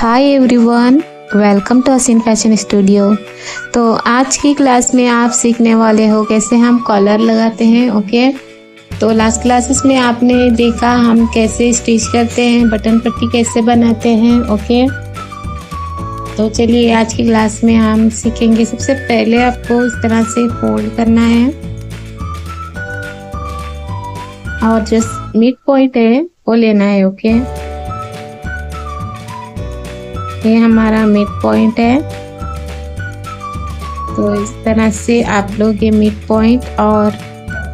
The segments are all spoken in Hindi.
Hi everyone, welcome to Asin fashion studio. तो आज की क्लास में आप सीखने वाले हो कैसे हम कॉलर लगाते हैं। ओके, तो लास्ट क्लासेस में आपने देखा हम कैसे स्टिच करते हैं, बटन पट्टी कैसे बनाते हैं। ओके, तो चलिए आज की क्लास में हम सीखेंगे। सबसे पहले आपको इस तरह से फोल्ड करना है और जो मिड पॉइंट है वो लेना है। ओके, ये हमारा मिड पॉइंट है। तो इस तरह से आप लोग ये मिड पॉइंट और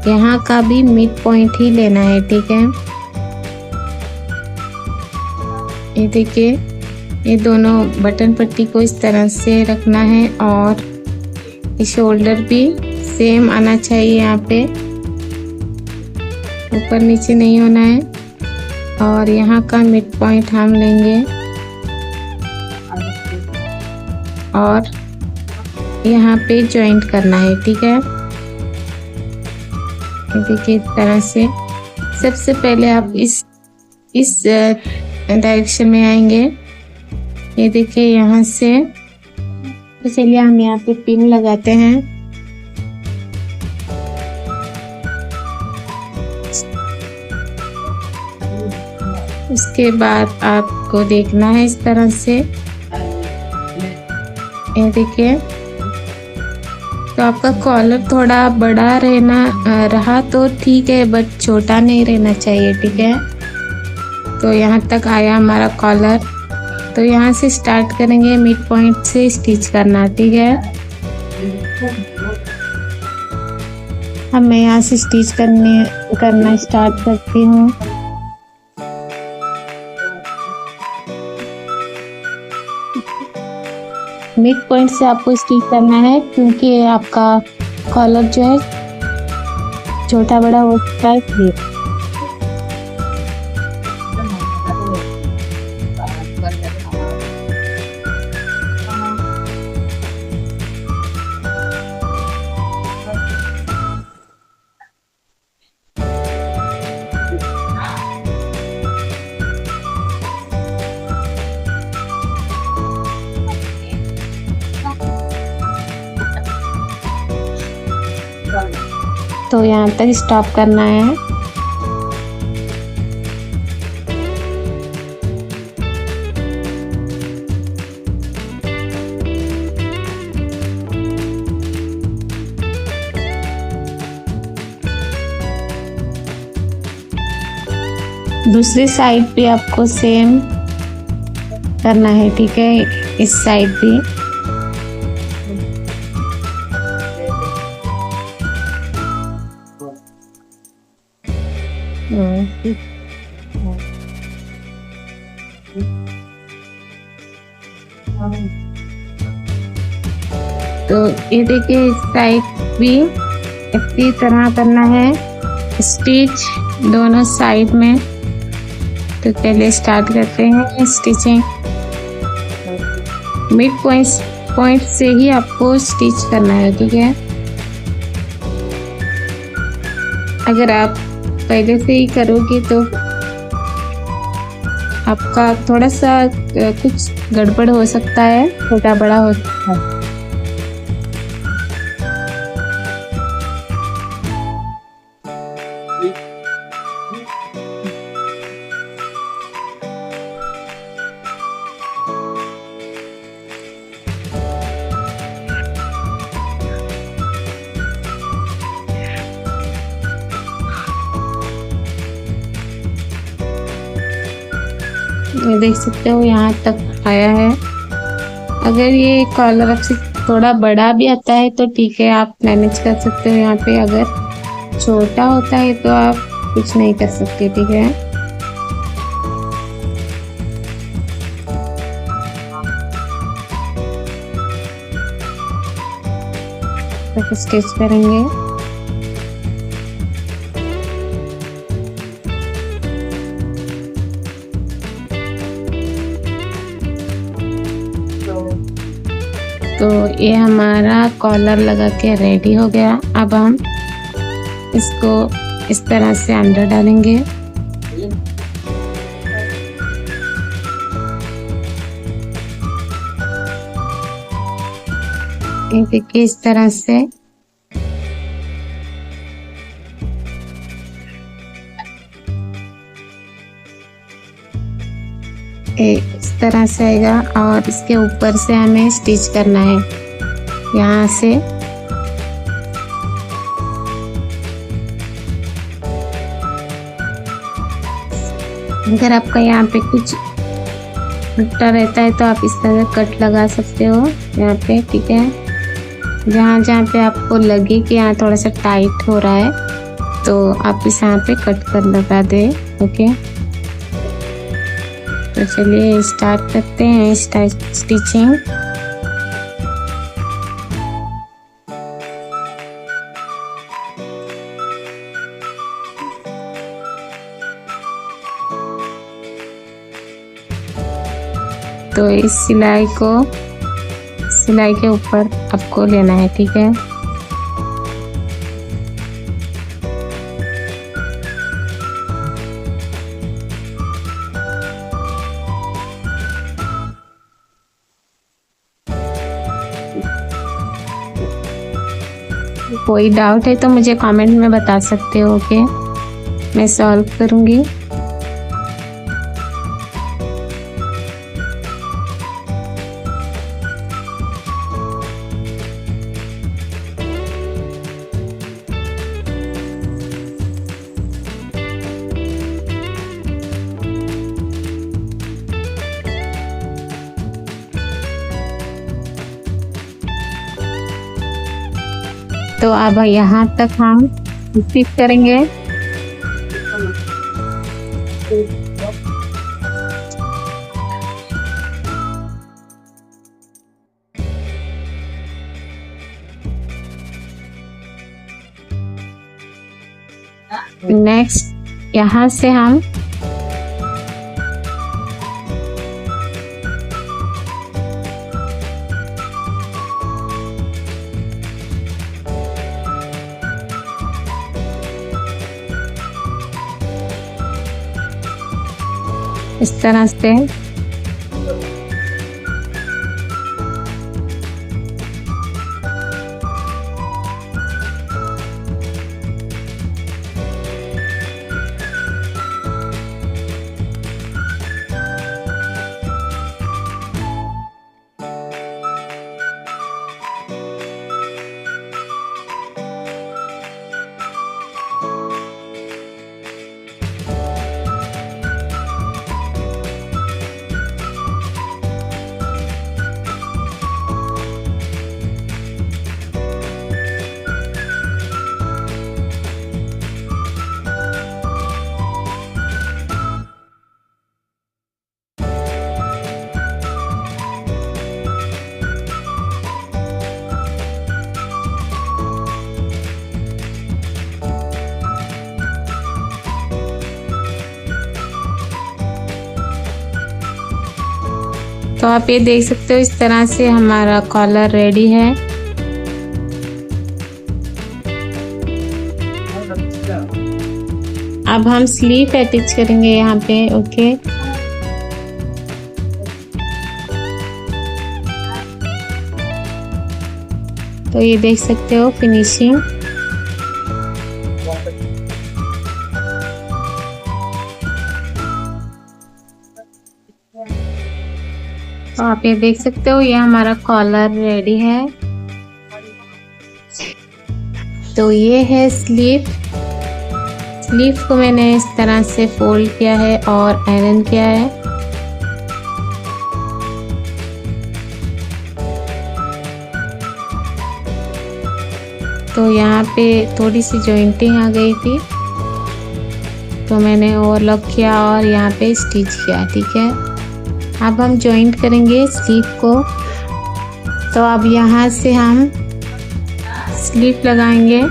यहाँ का भी मिड पॉइंट ही लेना है। ठीक है, ये देखिए, ये दोनों बटन पट्टी को इस तरह से रखना है और ये शोल्डर भी सेम आना चाहिए। यहाँ पे ऊपर नीचे नहीं होना है। और यहाँ का मिड पॉइंट हम लेंगे और यहाँ पे जॉइंट करना है। ठीक है, देखिए इस तरह से। सबसे पहले आप इस डायरेक्शन में आएंगे। ये देखिए यहाँ से। तो चलिए हम यहाँ पे पिन लगाते हैं। उसके बाद आपको देखना है इस तरह से। ये देखिए, तो आपका कॉलर थोड़ा बड़ा रहा तो ठीक है, बट छोटा नहीं रहना चाहिए। ठीक है, तो यहाँ तक आया हमारा कॉलर। तो यहाँ से स्टार्ट करेंगे, मिड पॉइंट से स्टिच करना। ठीक है, अब मैं यहाँ से स्टिच करना स्टार्ट करती हूँ। मिड पॉइंट से आपको स्टिच करना है क्योंकि आपका कॉलर जो है छोटा बड़ा हो सकता है। तो यहाँ तक स्टॉप करना है। दूसरी साइड भी आपको सेम करना है। ठीक है, इस साइड भी। तो ये देखिए, इस साइड भी इसी तरह करना है स्टिच दोनों साइड में। तो पहले स्टार्ट करते हैं स्टिचिंग। मिड पॉइंट से ही आपको स्टिच करना है। ठीक है, अगर आप पहले से ही करोगे तो आपका थोड़ा सा कुछ गड़बड़ हो सकता है, छोटा बड़ा हो सकता है। ये देख सकते हो यहाँ तक आया है। अगर ये कॉलर आपसे थोड़ा बड़ा भी आता है तो ठीक है, आप मैनेज कर सकते हो यहाँ पे। अगर छोटा होता है तो आप कुछ नहीं कर सकते। ठीक है, तो स्टिच करेंगे। तो ये हमारा कॉलर लगा के रेडी हो गया। अब हम इसको इस तरह से अंदर डालेंगे। ये देखिए इस तरह से इस तरह से आएगा और इसके ऊपर से हमें स्टिच करना है यहाँ से। अगर आपका यहाँ पे कुछ उल्टा रहता है तो आप इस तरह कट लगा सकते हो यहाँ पे, ठीक है। जहाँ जहाँ पे आपको लगे कि यहाँ थोड़ा सा टाइट हो रहा है तो आप इस यहाँ पे कट कर लगा दे, ओके। तो चलिए स्टार्ट करते हैं स्टिचिंग। तो इस सिलाई के ऊपर आपको लेना है, ठीक है। कोई डाउट है तो मुझे कमेंट में बता सकते हो, ओके। मैं सॉल्व करूँगी। तो अब यहाँ तक हम स्टिच करेंगे। नेक्स्ट यहाँ से हम इस तरह से तो आप ये देख सकते हो इस तरह से हमारा कॉलर रेडी है। अब हम स्लीव अटैच करेंगे यहाँ पे, ओके। तो ये देख सकते हो फिनिशिंग। तो आप ये देख सकते हो ये हमारा कॉलर रेडी है। तो ये है स्लीव को मैंने इस तरह से फोल्ड किया है और आयरन किया है। तो यहाँ पे थोड़ी सी जॉइंटिंग आ गई थी तो मैंने ओवरलॉक किया और यहाँ पे स्टिच किया, ठीक है। अब हम जॉइंट करेंगे स्लीव को। तो अब यहाँ से हम स्लीव लगाएंगे।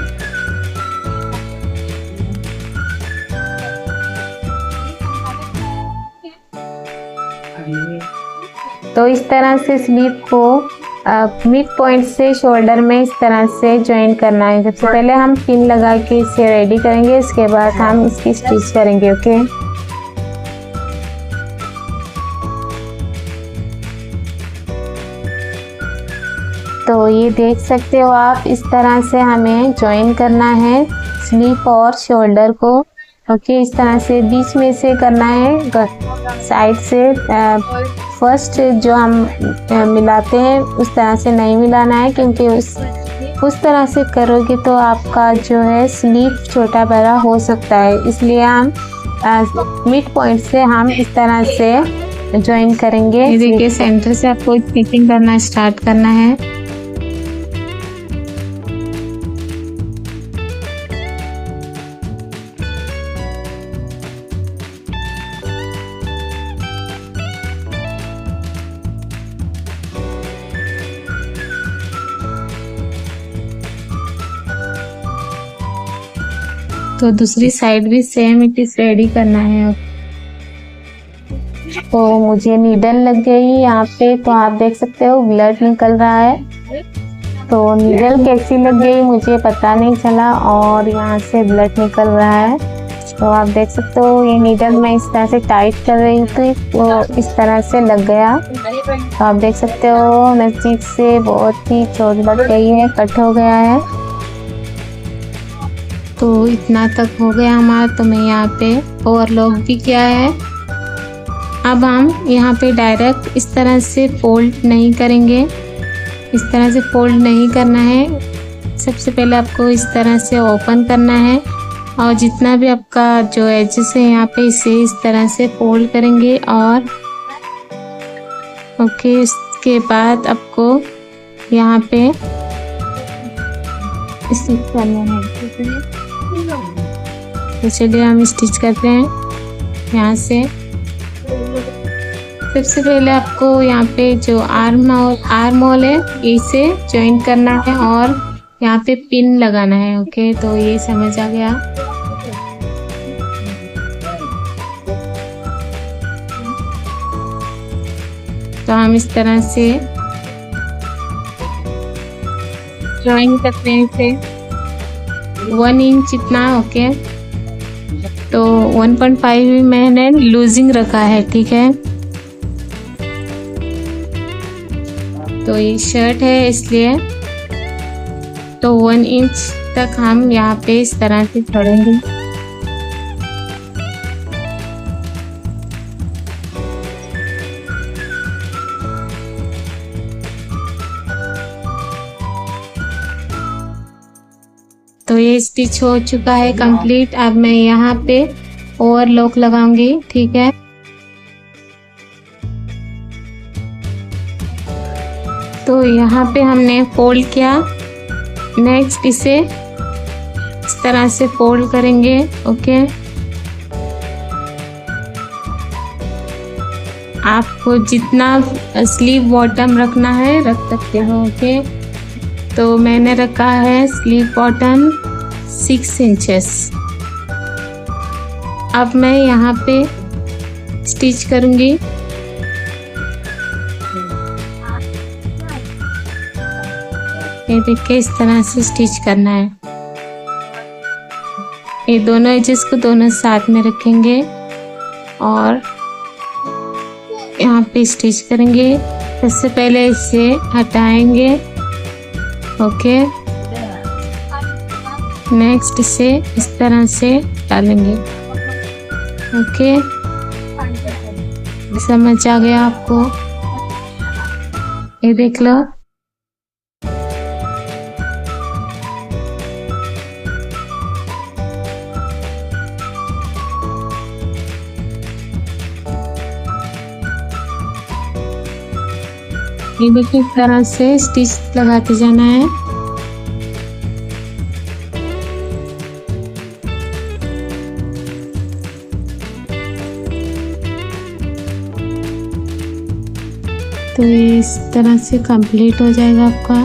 तो इस तरह से स्लीव को मिड पॉइंट से शोल्डर में इस तरह से ज्वाइन करना है। सबसे पहले हम पिन लगा के इसे रेडी करेंगे, इसके बाद हम इसकी स्टिच करेंगे, ओके। तो ये देख सकते हो आप, इस तरह से हमें ज्वाइन करना है स्लीव और शोल्डर को। ओके, इस तरह से बीच में से करना है, साइड से। फर्स्ट जो हम मिलाते हैं उस तरह से नहीं मिलाना है, क्योंकि उस तरह से करोगे तो आपका जो है स्लीव छोटा बड़ा हो सकता है। इसलिए हम मिड पॉइंट से हम इस तरह से ज्वाइन करेंगे। ये देखिए, सेंटर से आपको स्टिचिंग करना स्टार्ट करना है। तो दूसरी साइड भी सेम इट इज रेडी करना है। तो मुझे नीडल लग गई यहाँ पे, तो आप देख सकते हो ब्लड निकल रहा है। तो नीडल कैसी लग गई मुझे पता नहीं चला, और यहाँ से ब्लड निकल रहा है। तो आप देख सकते हो ये नीडल मैं इस तरह से टाइट कर रही थी, तो इस तरह से लग गया। तो आप देख सकते हो नज़दीक से बहुत ही चोट लग गई है, कट हो गया है। तो इतना तक हो गया हमारा। तो मैं यहाँ पे ओवरलॉक भी किया है। अब हम यहाँ पे डायरेक्ट इस तरह से फोल्ड नहीं करेंगे, इस तरह से फोल्ड नहीं करना है। सबसे पहले आपको इस तरह से ओपन करना है, और जितना भी आपका जो एजेस है यहाँ पे इसे इस तरह से फोल्ड करेंगे। और ओके, इसके बाद आपको यहाँ पे स्टिच करना है। तो चलिए हम स्टिच करते हैं यहाँ से। सबसे पहले आपको यहाँ पे जो आर्म होल है इसे ज्वाइन करना है, और यहाँ पे पिन लगाना है। ओके, तो ये समझ आ गया। तो हम इस तरह से ज्वाइन करते हैं इसे 1 इंच इतना। ओके, तो 1.5 भी मैंने लूजिंग रखा है, ठीक है। तो ये शर्ट है इसलिए तो 1 इंच तक हम यहाँ पे इस तरह से छोड़ेंगे। तो ये स्टिच हो चुका है कंप्लीट। अब मैं यहाँ पे ओवरलॉक लगाऊंगी, ठीक है। तो यहाँ पे हमने फोल्ड किया, नेक्स्ट इसे इस तरह से फोल्ड करेंगे। ओके, आपको जितना स्लीव बॉटम रखना है रख सकते हो। ओके, तो मैंने रखा है स्लीव बॉटम 6 इंचेस। अब मैं यहाँ पे स्टिच करूँगी। ये देखिए, इस तरह से स्टिच करना है। ये दोनों एजेस को दोनों साथ में रखेंगे और यहाँ पे स्टिच करेंगे। सबसे पहले इसे हटाएंगे। ओके, नेक्स्ट इसे इस तरह से डालेंगे। ओके, समझ आ गया आपको? ये देख लो। ये देखिए, इस तरह से स्टिच लगाते जाना है। तो इस तरह से कंप्लीट हो जाएगा आपका।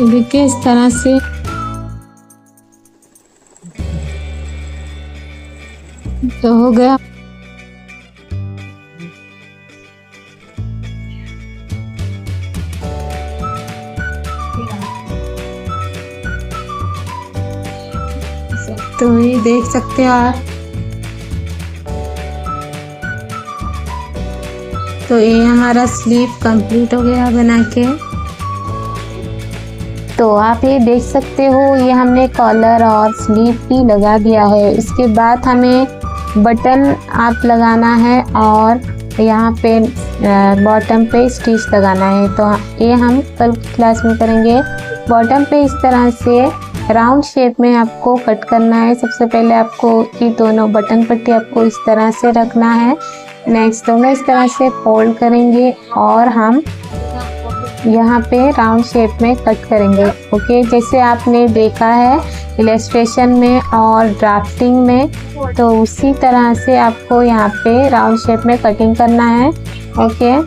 देखिए, इस तरह से तो हो गया। तो ये देख सकते हो आप। तो ये हमारा स्लीव कंप्लीट हो गया बना के। तो आप ये देख सकते हो, ये हमने कॉलर और स्लीव भी लगा दिया है। इसके बाद हमें बटन आप लगाना है और यहाँ पे बॉटम पे स्टिच लगाना है। तो ये हम कल क्लास में करेंगे। बॉटम पे इस तरह से राउंड शेप में आपको कट करना है। सबसे पहले आपको ये दोनों बटन पट्टी आपको इस तरह से रखना है। नेक्स्ट दोनों इस तरह से फोल्ड करेंगे और हम यहाँ पे राउंड शेप में कट करेंगे। ओके, जैसे आपने देखा है इलस्ट्रेशन में और ड्राफ्टिंग में, तो उसी तरह से आपको यहाँ पे राउंड शेप में कटिंग करना है। ओके,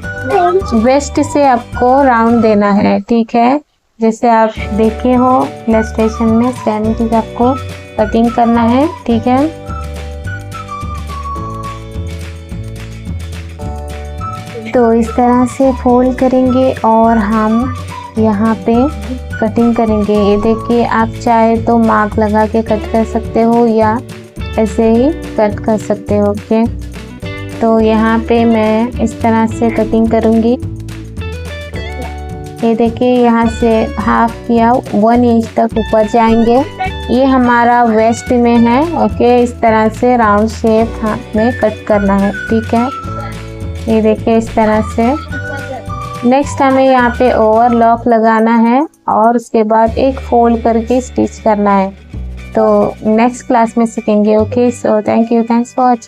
वेस्ट से आपको राउंड देना है, ठीक है। जैसे आप देखे हो इलस्ट्रेशन में सेम चीज आपको कटिंग करना है, ठीक है। तो इस तरह से फोल्ड करेंगे और हम यहाँ पे कटिंग करेंगे। ये देखिए, आप चाहे तो मार्क लगा के कट कर सकते हो या ऐसे ही कट कर सकते हो। ओके, तो यहाँ पे मैं इस तरह से कटिंग करूँगी। ये देखिए, यहाँ से हाफ या 1 इंच तक ऊपर जाएंगे। ये हमारा वेस्ट में है। ओके, इस तरह से राउंड शेप में कट करना है, ठीक है। ये देखिए इस तरह से। नेक्स्ट हमें यहाँ पे ओवरलॉक लगाना है और उसके बाद एक फोल्ड करके स्टिच करना है। तो नेक्स्ट क्लास में सीखेंगे। Okay, so thank you, thanks for watching.